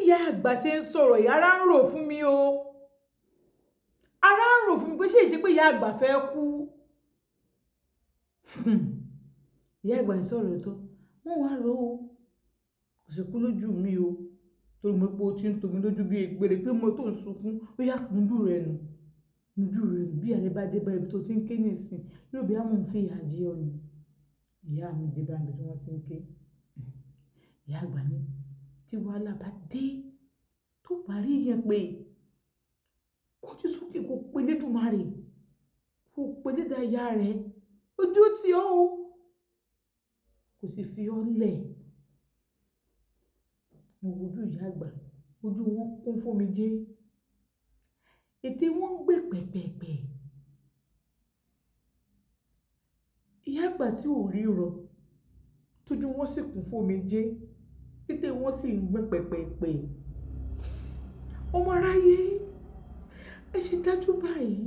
ìyá àgbà ṣe ń sọ̀rọ̀ yìí ara ń rò fún mi o ara ń rò fún mi pé ṣé ìṣe pé ìyá àgbà fẹ́ kú ìyá àgbà ń sọ̀rọ̀ tó wọ́n wá rò ó kò sì kú lójú mi o torí mo pé o ti ń tomi lójú bí egbèrè pé mo tó ń sunkún ó yá kúndú rẹ nù bí àrẹ bá dé bá ibi tó ti ń ké nìsín yóò bí àmọ́ ń fi ìyá jí ọ ni ìyá mi dé bá ibi tí wọ́n ti ń ké ìyá àgbà ní tí wàhálà bá dé tó bá rí yẹn pé kójú sókè kó pe lédùmarè kó pe lédà ìyá rẹ ojú tí ó kò sì fi ọ́ lẹ̀ mo wojú ìyá àgbà ojú wọn kún fómijé ètè wọn ń gbé pẹ̀pẹ̀pẹ̀ ìyá àgbà tí ò ríro tójú wọn sì kún fómijé ètè wọn sì ń gbé pẹ̀pẹ̀pẹ̀ ọmọ aráyé ẹ ṣe dájú báyìí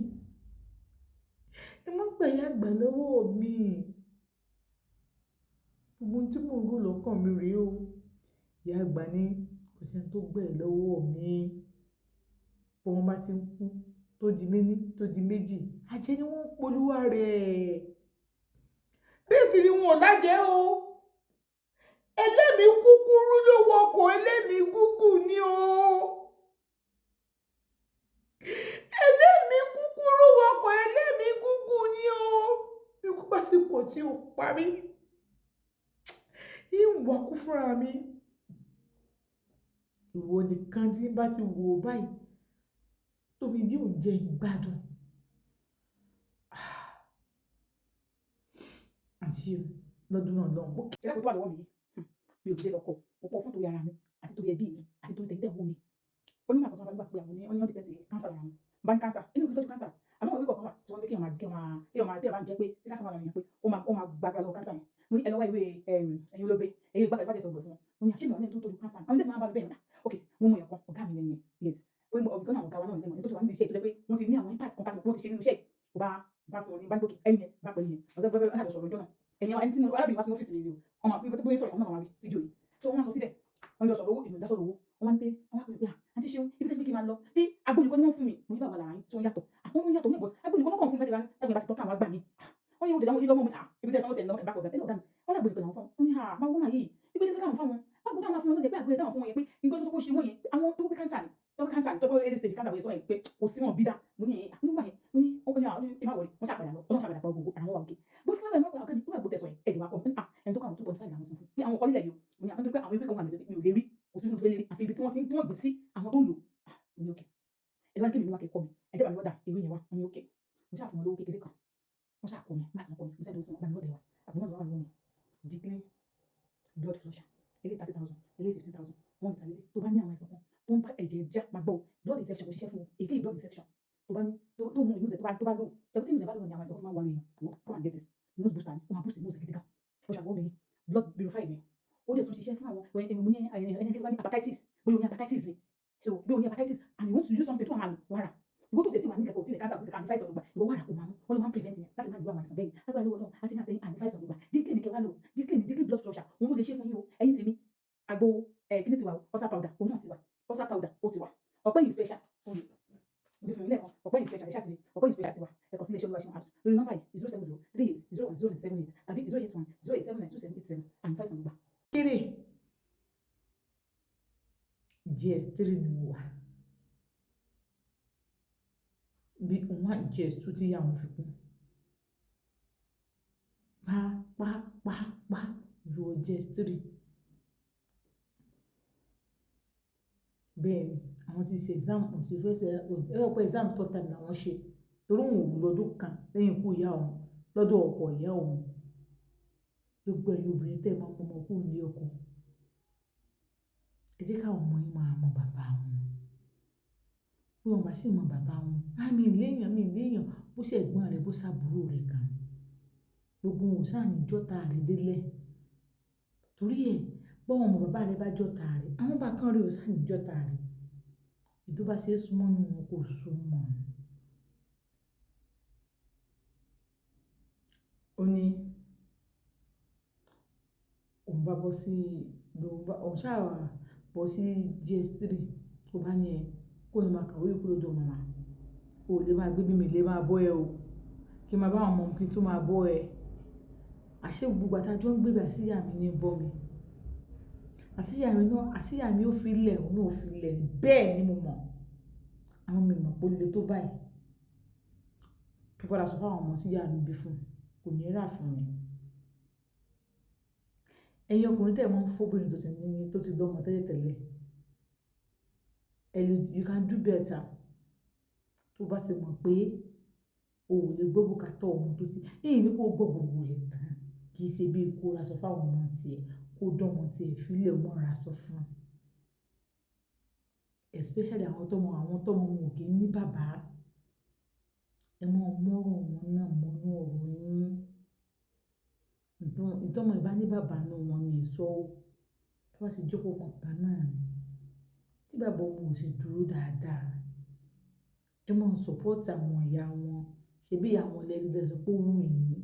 ẹ má gbà ìyá àgbà lọ́wọ́ mi gbogbo tí mò ń rò lọ́kàn mi rèé o ìyá àgbà ní kò sẹ́ni tó gbẹ̀ lọ́wọ́ mi bọ́n bá ti ń kú tó di méní tó di méjì ajẹ́ ni wọ́n ń polúwa rẹ̀ bẹ́ẹ̀ sì ni wọn ò lájẹ́ o ẹlẹ́mìí kúkúrú ló wọ ọkọ̀ ẹlẹ́mìí gúgùn ni o ẹlẹ́mìí kúkúrú wọ ọkọ̀ ẹlẹ́mìí gúgùn ni o ikú pásíkò tí ó parí ìwà kú fúnra mi ìwọ nìkan tí bá ti wò ó báyìí tóbi yóò jẹ ìgbádùn àti lọ́dún náà lọ́hùn ó kẹ́kẹ́ tó wà lọ́wọ́ mi ò ṣe lọ́kọ̀ mo kọ́ fún torí ara mi àti torí ẹbí mi àti torí tẹ̀lé ẹ̀wọ̀n mi onímọ̀ àkọ́tún bá gbà pé àwọn oníyàn tẹ̀tẹ̀ káńsà lára wọn bá ní káńsà inú ìtọ́jú káńsà àmọ́ òwe kọ̀ọ̀kan wà tí wọ́n ní kí wọ́n máa tẹ́ ẹ bá ń jẹ́ pé tí káńsà wà lára yẹn pé ó máa gbàgbà lọ́wọ́ káńsà yẹn mo ní ẹlọ́wọ́ ìwé ẹ̀yin olóbe ẹ̀yin ìgbà ìbàjẹ́ sọ̀gbọ̀ fún wọn mo ní àṣìlẹ̀ wọn ní tó tọ́jú káńsà àwọn ilé tí wọ́n bá bẹ́ẹ̀ náà ok mo mọ ẹ̀kọ́ ọ̀gá mi lẹ́yìn yes ọ̀gá náà ọ̀gá wa náà lẹ́yìn tó ti wà ní iṣẹ́ ìtọ́jú pé wọ́n ti ní àwọn impact kan wọ́n ti ṣe nínú iṣẹ́ bá fún ní báńkì ẹ̀yìn yẹn bá pẹ̀lú yẹn ọ̀gá gbẹ́gbẹ́ ọ̀gá sọ̀rọ̀ ìjọ náà ẹni tí mo arábìnrin wá sí ọ́fíìsì mi rí o ọmọ àfihàn tó bóyá sọ̀rọ̀ ọmọ àwọn àrí fídíò yìí so wọ́n lọ síbẹ̀ wọ́n jọ sọ̀rọ̀ owó èmi ìdásọ̀rọ̀ owó wọ́n wá ń pé wọ́n wá pé àǹtí ṣeun ibi tẹ́lẹ̀ kí n máa lọ pé agbóyìnkọ́ ni wọ́n fún mi mo ní bàbá làwọn tí wọ́n yàtọ̀ àwọn yàtọ̀ ní ìbọ̀sí agbóyìnkọ́ ló kàn fún mi láti bá ti tọ́ka àwọn àgbà mi wọ́n yóò tẹ̀lé àwọn ilé ọmọ mi ibi tẹ́lẹ̀ sanwó tẹ̀lé lọ́wọ́ ẹ̀bá kọ̀ọ̀gá ẹ̀lọ́ ọ̀gá mi wọ́n lágbóyìnkọ́ làwọn fún wọn ní máa wọ́n máa yìí ibi tẹ́lẹ̀ káwọn fáwọn báwo dáwọn fún wọn lóde pé àgbóyè táwọn fún wọn yẹn pé nǹkan tó kó ṣe wọ́n yẹn àwọn tó pé káńsà ni tó pé early stage káńsà wọ́n yẹn sọ yẹn pé kò sí wọn bí dá mo ní nígbà yẹn mo ní ọkọ ní àwọn ìmọ̀ wọlé wọ́n ṣàpàdà lọ ọlọ́run ṣàpàdà pa gbogbo àwọn wà òkè bó sì máa ń wọ́n ọ̀gá ní ìwé àgbótẹ́sọ yẹn ẹ̀dùn wa kọ̀ ẹni tó kà wọ́n 2.5 làwọn sọ fún mi àwọn ọkọ nílẹ̀ yìí mo ní àwọn tó pé àwọn ìwé kan wà mí ò lè rí kò sí nínú tó lè rí àfi ibi tí wọ́n gbé sí àwọn tó ń lò ní òkè ẹ̀dùn wa kébì ní wà kẹ́kọ̀ọ́ mi ẹ̀dùn wa ní wọ́dà ìwé yẹn wá ní òkè mo ṣàfihàn olówó kékeré kan wọ́n ṣàkọ́ mi láti mọ́kọ́ mi mo sẹ́dọ̀ sọ́nà ọ̀gbà ní wọ́dà wa àbúrò náà wà lọ́wọ́ mi dídín blood flusher ilé 30,000 ilé 15,000 wọ́n ti tàlé tó bá ní àwọn ẹ̀sán kan tó ń bá ẹ̀jẹ̀ já máa gbọ́ blood infection kò ṣiṣẹ́ fún èké blood infection tó bá ní tó mú ìmúṣẹ tó bá lò 17 ìmúṣẹ bá lò ní àwọn ẹ̀sán tó máa wà lóyún come and get this nose booster ni ó máa boost ìmúṣẹ gidi gan ó ṣàgbọ́n mi blood purifier ni ó dẹ̀ tún ṣiṣẹ́ fún àwọn ẹni ní hepatitis bóyá o ní hepatitis ni so bí o ní hepatitis and you want to use something tó máa lò wàrà ìwọ tó tẹ̀sí wà ní kẹ́kọ̀ọ́ tí ní cancer kò kàn fáìsàn gbogbo ìwọ wàrà kò máa mú wọn ló máa ń prevent yẹn láti máa lo àwọn àìsàn bẹ́ẹ̀ lágbára lọ́wọ́ náà àti ní àtẹ̀yìn àní fáìsàn gbogbo díkìlì ní kẹwàá lò díkìlì blood flusher òun ló lè ṣe fún yín o ẹ̀yin tèmi àgbo kíní ti wà ọ̀sà powder òun náà ti wà ọ̀sà powder ó ti wà ọ̀pẹ́ yìí special òun mo fi lẹ́ẹ̀kan ọ̀pẹ́ yìí special ẹ̀ṣá ti rí ọ̀pẹ́ yìí special ti wà ẹ̀kọ́ sí iléeṣẹ́ olúwa ṣe máa lórí nọ́mbà yìí 07038010978 tàbí 08108792787 àní fáìsàn gbogbo. kéré GS3 ni mo wà bí òun GS2 tí yà wọn fi kún pàápàá yóò GS3 bẹ́ẹ̀ ni àwọn ti ṣe exam ti fẹ́ ṣe ọ̀pọ̀ exam third time làwọn ṣe torí òun ò lọ́dún kan lẹ́yìn ikú ìyá òun lọ́dọ̀ ọkọ ìyá òun gbogbo ẹ̀yin obìnrin tẹ́ máa mọ ọmọ kúrò ní ọkọ ẹ jẹ́ káwọn ọmọ yín máa mọ bàbá wọn bí wọn bá sì mọ bàbá wọn mi léèyàn bó ṣe ẹ̀gbọ́n rẹ̀ bó ṣàbúrò rẹ̀ kan gbogbo wọn sáà ní jọ́ta rẹ̀ délẹ̀ torí ẹ̀ bọ́wọ́n mọ bàbá rẹ̀ bá jọ́ta rẹ̀ àwọn bá kán rí o sáà ní jọ́ta rẹ̀ ìtò bá ṣe é súnmọ́ nù wọn kò súnmọ́ ó ní òun bá bọ́ sí òun ṣáà bọ́ sí GS3 tó bá ní ẹ kó lè máa kàwé kúrò dọ̀ màmá o lè máa gbé bí mi lè máa bọ́ ẹ o kí n máa bá àwọn ọmọ kí n tó máa bọ́ ẹ àṣé gbogbo àtàjọ ń gbébà sí ìyá mi ní bọ́ mi àṣìyà mi náà àṣìyà mi ó fi lẹ̀ òun ò fi lẹ̀ bẹ́ẹ̀ ni mo mọ̀ àwọn mi mọ̀ pé ó le tó báyìí tó padà sọ fáwọn ọmọ tí ìyá mi bí fún kò ní rà fún mi ẹ̀yin ọkùnrin tẹ̀ mọ́ fóbìnrin tó ti lọ́mọ tẹ́lẹ̀tẹ́lẹ̀ you can do better tó bá ti mọ̀ pé o ò lè gbọ́ bùkátà ọmọ tó ti èyí ni kò gbọ́ gbogbo rẹ̀ tán kì í ṣe bí kó ra sọ fáwọn ọmọ tiẹ̀ kó dánmọ tiẹ̀ fílẹ̀ ọmọ ra sọ fún especially àwọn tọ́mọ wọn ò kì í ní bàbá ẹ mọ mọ́rọ̀ wọn náà mọ́nú ọ̀rọ̀ yín ìtọ́mọ ìbá ní bàbá náà wọn mi sọ tó bá ti jókòó kan náà ni tí bàbá ọmọ ò sì dúró dáadáa ẹ mọ̀ support àwọn ìyá wọn ṣe bí àwọn lẹ́gbẹ̀ẹ́ sọ pé ó wù yín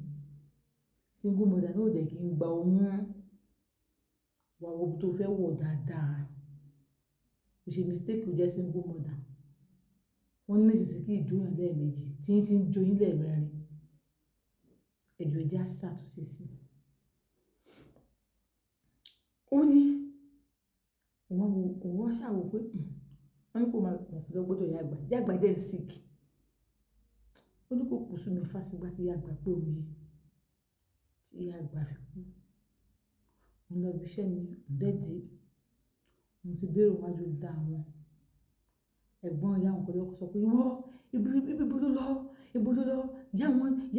single mother náà dẹ̀ kí n gba oyún wà wo tó fẹ́ wọ̀ dáadáa kò ṣe mistake kò jẹ́ single mother wọ́n ní ìsinsìnyí kí ìjóyàn lẹ́ẹ̀mejì tí ń ti ń joyún lẹ́ẹ̀mẹrin ẹ̀jọ̀ ẹ̀jẹ̀ á ṣàtúnṣe sí ó ní òun wá ṣàwò pé wọ́n ní kò máa mọ̀ fún lọ́gbọ́dọ̀ yàgbà dẹ̀ ń sick ó ní kò kù sún mi fásigbá tí yàgbà pé òun yìí tí yàgbà fi kú mo lọ bí iṣẹ́ mi dẹ́dẹ́ mo ti béèrè wájú dá wọn ẹ̀gbọ́n ìyá wọn kọjá sọ pé ìwọ ibo ló lọ ìyá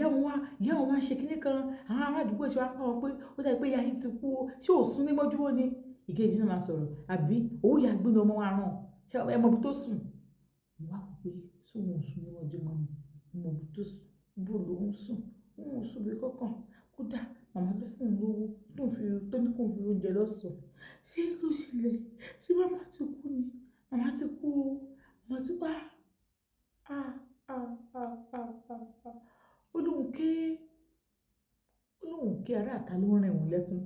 wọn wá ṣe kíní kan àwọn ará àdúgbò ṣe wá pa wọn pé ó dàbí pé ìyá yín ti kú o ṣé ò sún ní mọ́júmọ́ ni ìkejì náà máa sọ̀rọ̀ àbí òun yà gbé ní ọmọ wa ràn ṣé ẹ mọ ibi tó sùn mo wá wò pé sóun ò sún ní mọ́júmọ́ ni mo mọ ibi tó sùn bó ló ń sùn òun ò sùn bí kọ́kàn kódà màmá tó fún un lówó tó ní kó fi oúnjẹ lọ́sàn ṣé ló ṣẹlẹ̀ ṣé màmá ti kú ni màmá ti kú o màmá ti pa ó lóun ké ará àta ló rìn òun lẹ́kún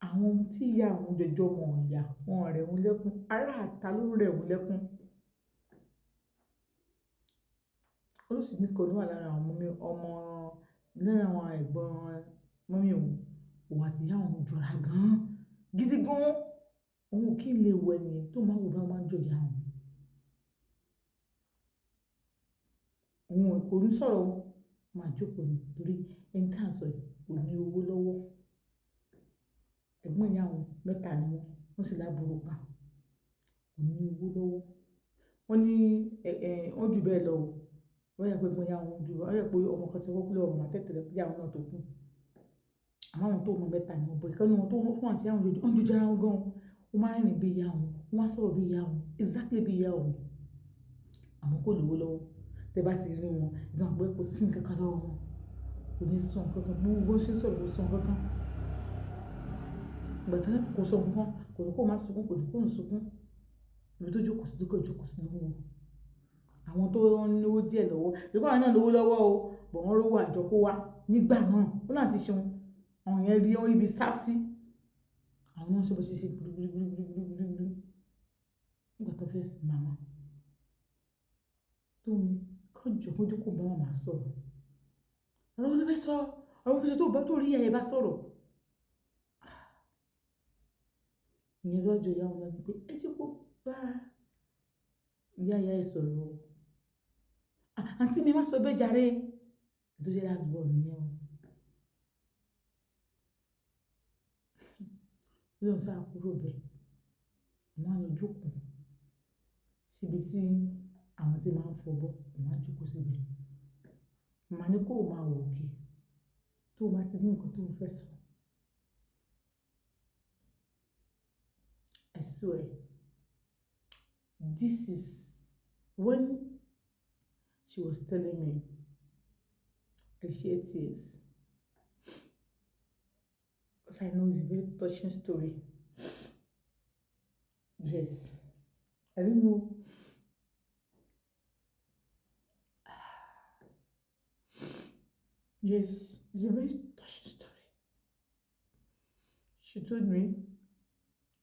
àwọn ohun tí ìyá àwọn jọjọ wọn ìyá wọn rẹ̀ òun lẹ́kún ará àta ló rẹ̀ òun lẹ́kún ó sì ní kò ní wà lára àwọn ọmọ lára àwọn ẹ̀gbọ́n mọ́mí òun àti ìyá òun jọra gan-an gidi gan-an òun kí n lè wọ ẹnìyẹn tó máa wò bá máa ń jọ ìyá òun kò ní sọ̀rọ̀ máa jókòó nítorí ẹni tá à ń sọ kò ní owó lọ́wọ́ ẹ̀gbọ́n ìyá àwọn mẹ́ta ni wọ́n sì lábúrò kan kò ní owó lọ́wọ́ wọ́n ní wọ́n jù bẹ́ẹ̀ lọ wọ́n yẹ pé ẹ̀gbọ́n ìyá àwọn jù wọ́n yẹ pé ọmọ kan ti wọ́pọ̀ lọ́wọ́ màá tẹ̀tẹ̀rẹ̀ pé àwọn náà tó kù àmọ́ àwọn tó mọ mẹ́ta ni wọ́n bọ̀ ìkànnì wọn tó wọ́n àti àwọn jòjò wọ́n jù jẹ́ra wọn gan-an wọ́n máa ń rìn bí ìyá wọn wọ́n á sọ̀rọ̀ bí ìyá wọn exactly bí ìyá wọn àmọ́ kò lówó lọ́wọ́ tẹ bá ti rí wọn ìdáhùn pé kò sí nǹkan kan lọ́wọ́ wọn kò ní sọ nǹkan kan gbogbo ṣe sọ̀rọ̀ kò sọ nǹkan kan gbàtà kò sọ nǹkan kò ní kó má sunkún kò ní kó ń sunkún ibi tó jókòó sí jókòó sí lọ́wọ́ wọn àwọn tó ń lówó díẹ̀ lọ́wọ́ ìkọ́ àwọn náà lówó lọ́wọ́ o bọ̀ wọ́n rówó àjọ kó wá nígbà náà ó láti ṣeun àwọn yẹn rí ibi sá sí àwọn náà ṣe bó ṣe ṣe gbúgbúgbúgbúgbúgbú nígbà tó fẹ́ sí màmá tó ní kọjọ kójú kò bá màmá sọ̀rọ̀ ọ̀rọ̀ ló fẹ́ sọ ọ̀rọ̀ fẹ́ sọ tó bá tó rí ẹ̀yẹ bá sọ̀rọ̀ ìyẹn lọ́jọ́ ìyá wọn lọ́dún pé ẹ jẹ́ kó bá ìyá ẹ̀ sọ̀rọ̀ àǹtí mi má sọ bẹ́ẹ̀ jàre ìdójẹ́ last born nìyẹn o yóò sá kúrò bẹ́ẹ̀ wọ́n á lọ jókòó síbi tí àwọn tí máa ń fọbọ́ wọ́n á jókòó síbẹ̀ màá ní kó o máa wò òkè tó o bá ti ní nǹkan tó o fẹ́ sọ I swear this is when she was telling me I shed tears because I know it's a very touching story. Yes, I don't know. Yes, it's a very touching story. She told me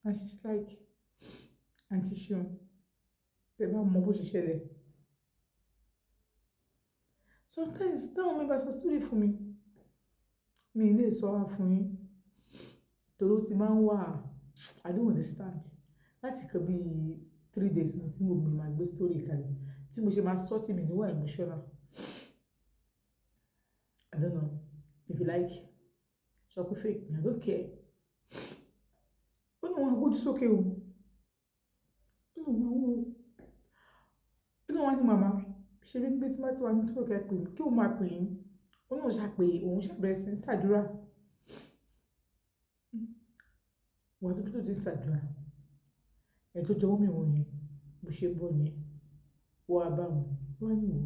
and she's like, Aunty Seun, tẹ bá mọ bó ṣe ṣẹlẹ̀. Sometimes táwọn mi bá sọ story fún mi, mi lè sọ wá fún yín. Torí ó ti máa ń wà, I don't understand. Láti kan bí 3 days náà tí mo máa gbé story kalẹ̀, tí mo ṣe máa sọ tí mi ní wà emotional. I don't know. If you like, sọ pé fake me, I don't care. Ó ní wọn agbójú sókè o. Ó ní wọn wò. Ó ní wọn ní màmá, ṣe bí pé tí wọ́n ti wà ní sókè ẹ pè mí, kí òun máa pè yín. Ó ní òun ṣàpè, òun ṣàbẹ̀rẹ̀ sí ní ṣàdúrà. Wọ́n tó tó ti ń ṣàdúrà. Ẹ̀ tó jọ omi wọn yẹn, bó ṣe bọ́ ni wọ́n á bá wọn. Wọ́n á ní wò.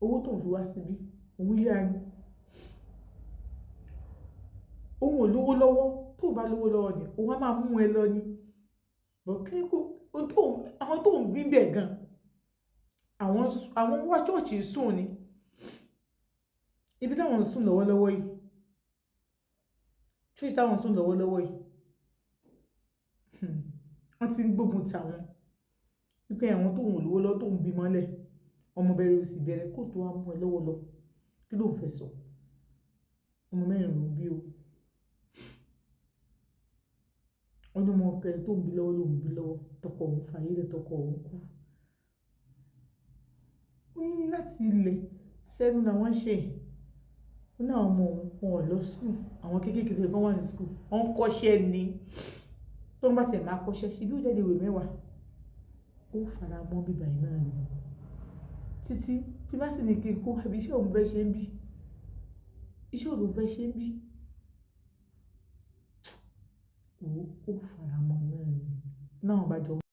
Owó tó ń fi wá síbí, òun yá ni. Òun ò lówó lọ́wọ́, tó bá lówó lọ́wọ́ ni, òun á máa mú ẹ lọ ni. Bọ̀ kí kò, àwọn tó ń gbé bẹ̀ gan, àwọn wá chọ́ọ̀chì sùn ni. Ibi táwọn ń sùn lọ́wọ́lọ́wọ́ yìí. Church táwọn ń sùn lọ́wọ́lọ́wọ́ yìí. Wọ́n ti ń gbógun ti àwọn. Wípé àwọn tó ń lówó lọ́wọ́ tó ń bí mọ́lẹ̀, ọmọ bẹ̀rẹ̀ òsì bẹ̀rẹ̀ kó tó wá mú ẹ lọ́wọ́ lọ. Kí ló ń fẹ́ sọ? Ọmọ mẹ́rin ló ń bí o. Wọ́n ní ọmọ kẹrin tó ń bí lọ́wọ́ ló ń bí lọ́wọ́. Tọkọ òun fàyè lẹ̀, tọkọ òun kú. Ó ní láti ilẹ̀ sẹ́nu làwọn ṣe. Ó ní àwọn ọmọ òun wọn ò lọ school. Àwọn kéékèèké kan wà ní school. Wọ́n ń kọ́ṣẹ́ ni. Tó ń bá tiẹ̀ máa kọ́ṣẹ́ sí bí ó jáde ìwé mẹ́wàá. Ó fara mọ́ bíbá yìí náà ni. Títí bí bá sì ní kí n kó àbí iṣẹ́ òun fẹ́ ṣe ń bí. Iṣẹ́ òun fẹ́ ṣe ń bí. Ó fara mọ́ náà ni. Náà bá jọ.